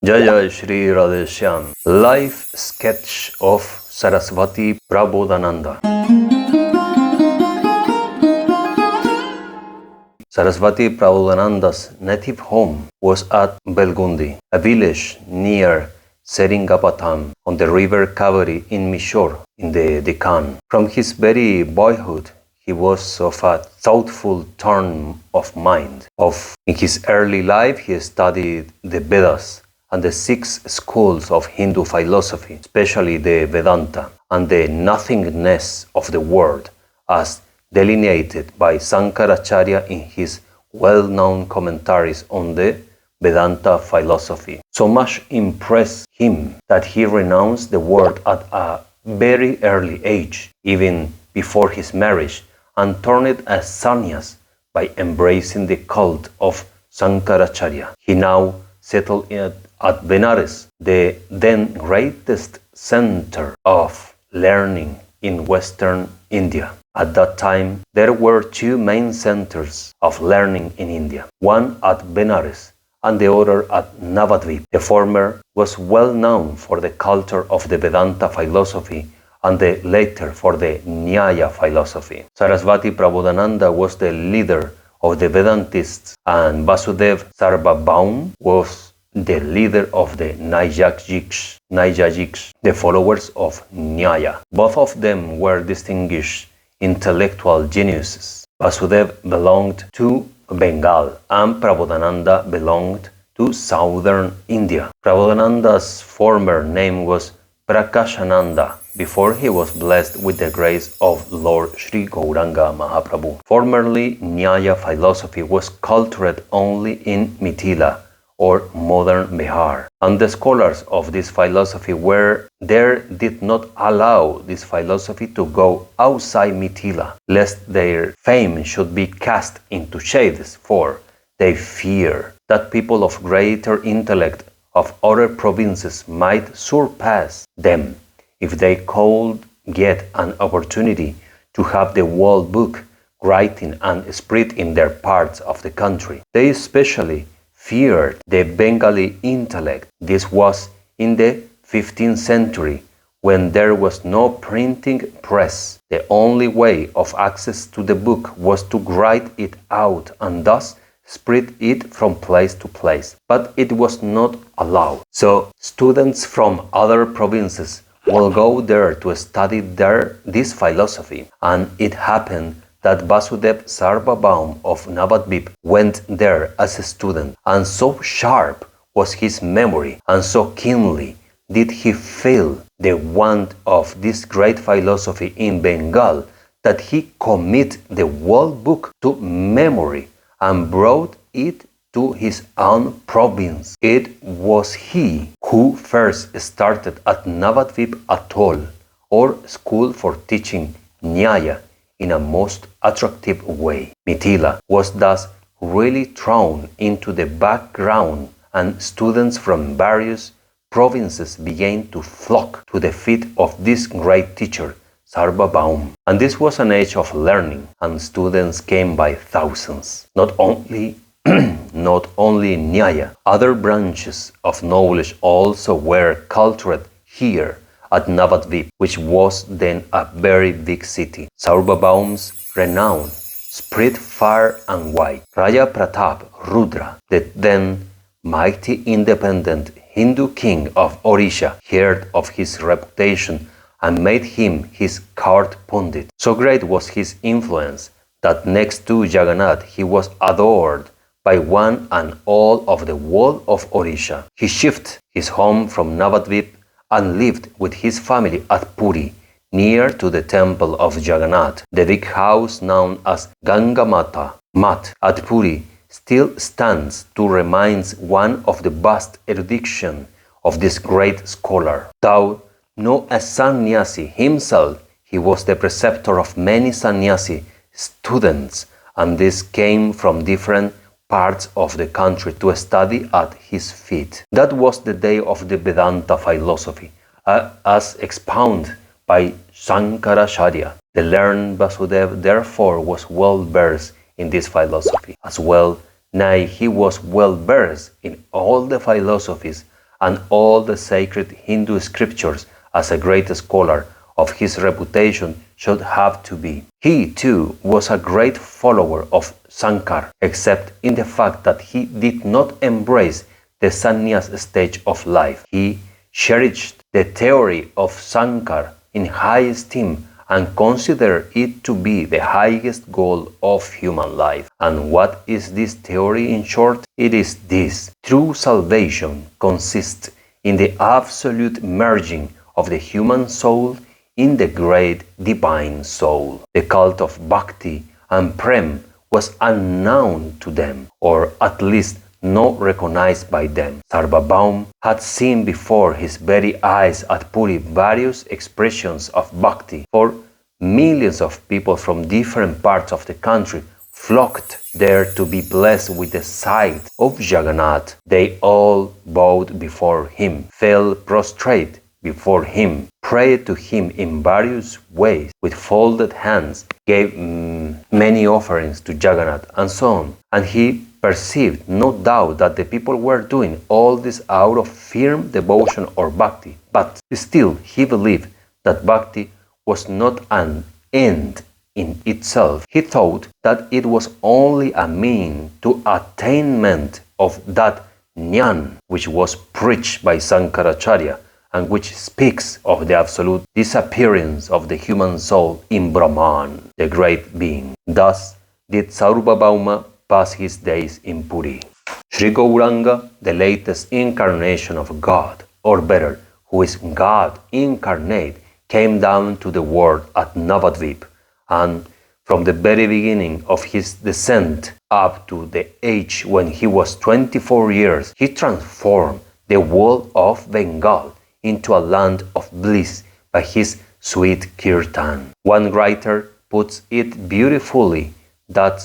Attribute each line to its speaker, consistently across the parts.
Speaker 1: Jay Sri Radheshyam. Life sketch of Saraswati Prabodhananda. Saraswati Prabodhananda's native home was at Belgundi, a village near Seringapatam on the river Kaveri in Mysore in the Deccan. From his very boyhood, he was of a thoughtful turn of mind. In his early life, he studied the Vedas and the 6 schools of Hindu philosophy, especially the Vedanta, and the nothingness of the world, as delineated by Shankaracharya in his well-known commentaries on the Vedanta philosophy. So much impressed him that he renounced the world at a very early age, even before his marriage, and turned as sannyas by embracing the cult of Shankaracharya. He now settled at Benares, the then greatest center of learning in Western India. At that time, there were 2 main centers of learning in India, one at Benares and the other at Navadvip. The former was well known for the culture of the Vedanta philosophy and the later for the Nyaya philosophy. Saraswati Prabodhananda was the leader of the Vedantists and Vasudev Sarvabhauma was the leader of the 𝐤𝐥𝐸𝐴, the followers of Nyaya. Both of them were distinguished intellectual geniuses. Vasudev belonged to Bengal and Prabodhananda belonged to southern India. Prabodhananda's former name was Prakashananda before he was blessed with the grace of Lord Sri Gauranga Mahaprabhu. Formerly, Nyaya philosophy was cultured only in Mithila or modern Bihar, and the scholars of this philosophy did not allow this philosophy to go outside Mithila, lest their fame should be cast into shades, for they fear that people of greater intellect of other provinces might surpass them if they could get an opportunity to have the world book writing and spread in their parts of the country. They especially feared the Bengali intellect. This was in the 15th century, when there was no printing press. The only way of access to the book was to write it out and thus spread it from place to place. But it was not allowed. So students from other provinces will go there to study this philosophy. And it happened that Vasudev Sarvabhauma of Navadvip went there as a student, and so sharp was his memory, and so keenly did he feel the want of this great philosophy in Bengal, that he committed the world book to memory and brought it to his own province. It was he who first started at Navadvip Atoll, or school for teaching Nyaya, in a most attractive way. Mithila was thus really thrown into the background, and students from various provinces began to flock to the feet of this great teacher, Sarvabhauma. And this was an age of learning, and students came by thousands. Not only Nyaya, other branches of knowledge also were cultured here at Navadvip, which was then a very big city. Sarvabhauma's renown spread far and wide. Raja Pratap Rudra, the then mighty independent Hindu king of Odisha, heard of his reputation and made him his court pundit. So great was his influence that next to Jagannath he was adored by one and all of the world of Odisha. He shifted his home from Navadvip and lived with his family at Puri, near to the temple of Jagannath. The big house known as Ganga Mat at Puri still stands to remind one of the vast erudition of this great scholar. Though no a sannyasi himself, he was the preceptor of many sannyasi students, and these came from different parts of the country to study at his feet. That was the day of the Vedanta philosophy, as expounded by Shankaracharya. The learned Vasudev therefore was well versed in this philosophy as well. Nay, he was well versed in all the philosophies and all the sacred Hindu scriptures as a great scholar of his reputation should have to be. He too was a great follower of Sarkar, except in the fact that he did not embrace the sannyas stage of life. He cherished the theory of Sarkar in high esteem and considered it to be the highest goal of human life. And what is this theory in short? It is this: true salvation consists in the absolute merging of the human soul in the great divine soul. The cult of Bhakti and Prem was unknown to them, or at least not recognized by them. Sarvabhauma had seen before his very eyes at Puri various expressions of Bhakti, for millions of people from different parts of the country flocked there to be blessed with the sight of Jagannath. They all bowed before him, fell prostrate before him, prayed to him in various ways with folded hands, gave many offerings to Jagannath, and so on. And he perceived no doubt that the people were doing all this out of firm devotion or bhakti, but still he believed that bhakti was not an end in itself. He thought that it was only a means to attainment of that jnana which was preached by Sankaracharya, and which speaks of the absolute disappearance of the human soul in Brahman, the great being. Thus did Sarvabhauma pass his days in Puri. Sri Gauranga, the latest incarnation of God, or better, who is God incarnate, came down to the world at Navadvip, and from the very beginning of his descent up to the age when he was 24 years, he transformed the whole of Bengal into a land of bliss by his sweet kirtan. One writer puts it beautifully that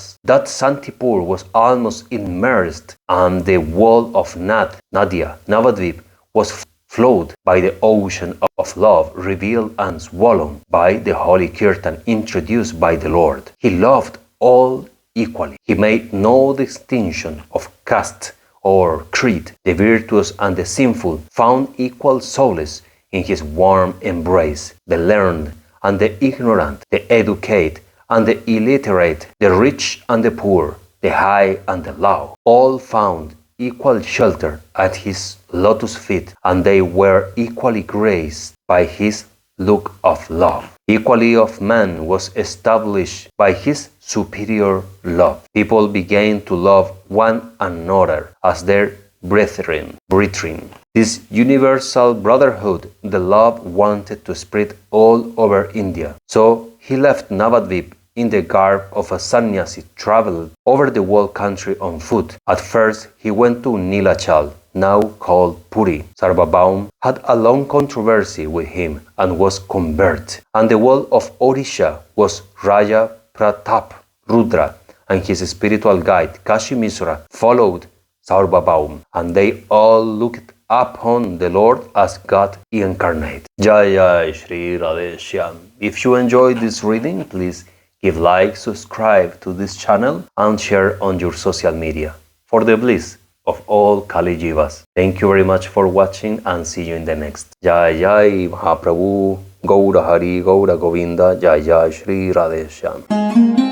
Speaker 1: Santipur was almost immersed, and the wall of Nadia, Navadvip, was flowed by the ocean of love revealed and swollen by the holy kirtan introduced by the Lord. He loved all equally. He made no distinction of caste or creed. The virtuous and the sinful found equal solace in his warm embrace. The learned and the ignorant, the educated and the illiterate, the rich and the poor, the high and the low, all found equal shelter at his lotus feet, and they were equally graced by his look of love. Equality of man was established by his superior love. People began to love one another as their brethren. This universal brotherhood the Lord wanted to spread all over India. So he left Navadvip in the garb of a sannyasi, traveled over the whole country on foot. At first he went to Nilachal, now called Puri. Sarvabhauma had a long controversy with him and was converted. And the wall of Odisha was Raja Pratap Rudra, and his spiritual guide Kashi Misra followed Sarvabhauma, and they all looked upon the Lord as God incarnate. Jay Sri Radheshyam. If you enjoyed this reading, please give like, subscribe to this channel, and share on your social media for the bliss of all Kali Jivas. Thank you very much for watching, and see you in the next. Jai Jai Mahaprabhu, Gaura Hari, Gaura Govinda, Jai Jai Sri Radheshyam.